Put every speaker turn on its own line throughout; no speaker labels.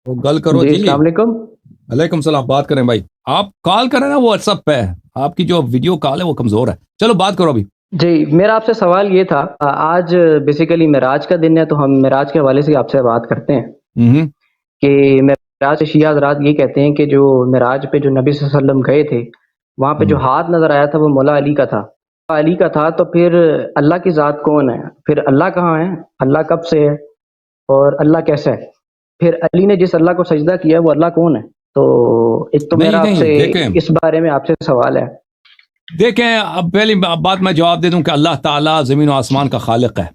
تو گل کرو
جی
جی.
السلام علیکم.
علیکم السلام. بات کریں بھائی. آپ کال کریں نا واٹس ایپ پہ. آپ کی جو ویڈیو کال ہے وہ کمزور ہے. چلو بات کرو ابھی.
جی میرا آپ سے سوال یہ تھا، آج بیسیکلی معراج کا دن ہے تو ہم معراج کے حوالے سے آپ سے بات کرتے ہیں
ہوں.
کہ معراج شیعہ حضرات یہ کہتے ہیں کہ جو معراج پہ جو نبی صلی اللہ علیہ وسلم گئے تھے وہاں پہ جو ہاتھ نظر آیا تھا وہ مولا علی کا تھا. علی کا تھا تو پھر اللہ کی ذات کون ہے؟ پھر اللہ کہاں ہے؟ اللہ کب سے ہے اور اللہ کیسا ہے؟ پھر علی نے جس اللہ کو سجدہ کیا وہ اللہ کون ہے؟ تو ایک تو میرا آپ سے
دیکھیں
اس بارے میں آپ سے سوال ہے.
اب پہلی بات میں جواب دے دوں کہ اللہ تعالیٰ زمین و آسمان کا خالق ہے.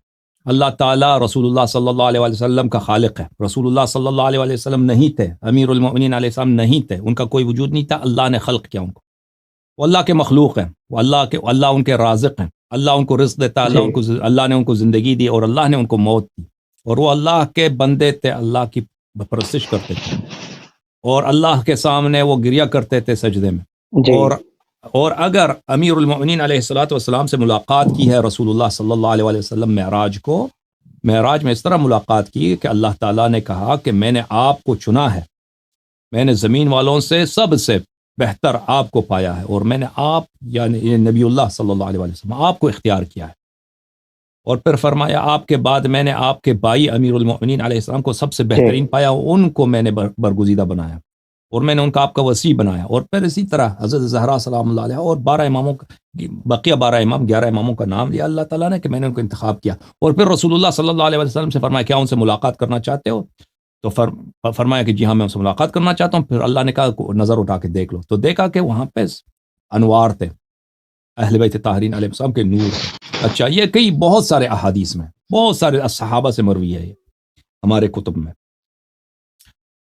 اللہ تعالیٰ رسول اللہ صلی اللہ علیہ وسلم کا خالق ہے. رسول اللہ صلی اللہ علیہ وسلم نہیں تھے، امیر المؤمنین علیہ السلام نہیں تھے، ان کا کوئی وجود نہیں تھا. اللہ نے خلق کیا ان کو. وہ اللہ کے مخلوق ہیں، وہ اللہ ان کے رازق ہیں. اللہ ان کو رزق دیتا ہے، اللہ نے ان کو زندگی دی اور اللہ نے ان کو موت دی. اور وہ اللہ کے بندے تھے، اللہ کی پرستش کرتے تھے اور اللہ کے سامنے وہ گریا کرتے تھے سجدے میں.
جی.
اور اگر امیر المؤمنین علیہ الصلوۃ والسلام سے ملاقات کی ہے رسول اللہ صلی اللہ علیہ وسلم معراج میں اس طرح ملاقات کی کہ اللہ تعالیٰ نے کہا کہ میں نے آپ کو چنا ہے، میں نے زمین والوں سے سب سے بہتر آپ کو پایا ہے اور میں نے آپ یعنی نبی اللہ صلی اللہ علیہ وسلم آپ کو اختیار کیا ہے. اور پھر فرمایا آپ کے بعد میں نے آپ کے بھائی امیر المؤمنین علیہ السلام کو سب سے بہترین پایا، ان کو میں نے برگزیدہ بنایا اور میں نے ان کا آپ کا وسیع بنایا. اور پھر اسی طرح حضرت زہرا سلام اللہ علیہ اور 12 اماموں بقیہ 11 اماموں کا نام لیا اللہ تعالیٰ نے کہ میں نے ان کو انتخاب کیا. اور پھر رسول اللہ صلی اللہ علیہ وسلم سے فرمایا کیا ان سے ملاقات کرنا چاہتے ہو؟ تو فرمایا کہ جی ہاں میں ان سے ملاقات کرنا چاہتا ہوں. پھر اللہ نے کہا نظر اٹھا کے دیکھ لو. تو دیکھا کہ وہاں پہ انوار تھے، اہل بیت طاہرین علیہ السلام کے نور. اچھا یہ کئی بہت سارے احادیث میں بہت سارے صحابہ سے مروی ہے، یہ ہمارے کتب میں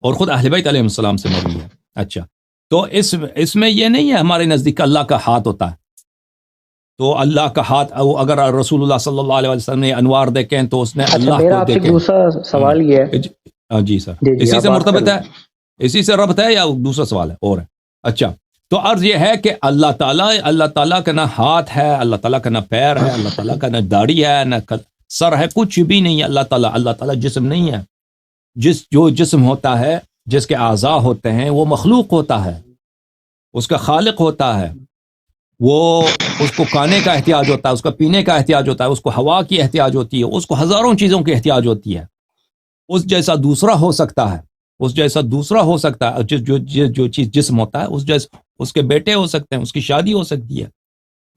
اور خود اہل بیت علیہ السلام سے مروی ہے. اچھا تو اس میں یہ نہیں ہے ہمارے نزدیک اللہ کا ہاتھ ہوتا ہے. تو اللہ کا ہاتھ اگر رسول اللہ صلی اللہ علیہ وسلم نے انوار دیکھیں تو اس نے اللہ کو دیکھیں.
دوسرا سوال یہ ہے.
جی سر اسی سے مرتبط ہے، اسی سے ربط ہے یا دوسرا سوال ہے اور ہے؟ اچھا تو عرض یہ ہے کہ اللہ تعالیٰ کا نہ ہاتھ ہے، اللہ تعالیٰ کا نہ پیر ہے، اللہ تعالیٰ کا نہ داڑھی ہے نہ سر ہے، کچھ بھی نہیں ہے. اللہ تعالیٰ جسم نہیں ہے. جو جسم ہوتا ہے، جس کے اعضاء ہوتے ہیں وہ مخلوق ہوتا ہے، اس کا خالق ہوتا ہے. وہ اس کو کھانے کا احتیاج ہوتا ہے، اس کا پینے کا احتیاج ہوتا ہے، اس کو ہوا کی احتیاج ہوتی ہے، اس کو ہزاروں چیزوں کی احتیاج ہوتی ہے. اس جیسا دوسرا ہو سکتا ہے، جو چیز جسم ہوتا ہے اس کے بیٹے ہو سکتے ہیں، اس کی شادی ہو سکتی ہے.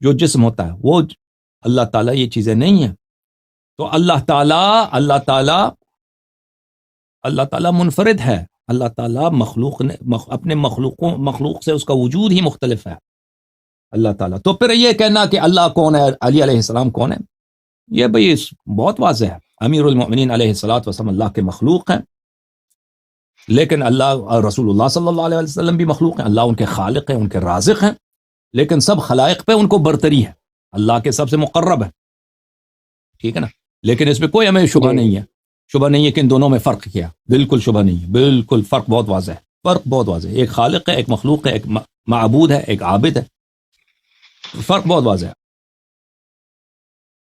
جو جسم ہوتا ہے وہ اللہ تعالیٰ یہ چیزیں نہیں ہیں. تو اللہ تعالیٰ منفرد ہے. اللہ تعالیٰ اپنے مخلوق سے اس کا وجود ہی مختلف ہے اللہ تعالیٰ. تو پھر یہ کہنا کہ اللہ کون ہے، علی علیہ السلام کون ہے، یہ بھئی بہت واضح ہے. امیر المؤمنین علیہ السلام اللہ کے مخلوق ہیں، لیکن اللہ رسول اللہ صلی اللہ علیہ وسلم بھی مخلوق ہیں. اللہ ان کے خالق ہیں، ان کے رازق ہیں، لیکن سب خلائق پہ ان کو برتری ہے، اللہ کے سب سے مقرب ہے. ٹھیک ہے نا. لیکن اس میں کوئی ہمیں شبہ نہیں ہے کہ ان دونوں میں فرق کیا. بالکل شبہ نہیں ہے، بالکل فرق بہت واضح ہے. ایک خالق ہے، ایک مخلوق ہے، ایک معبود ہے، ایک عابد ہے. فرق بہت واضح ہے.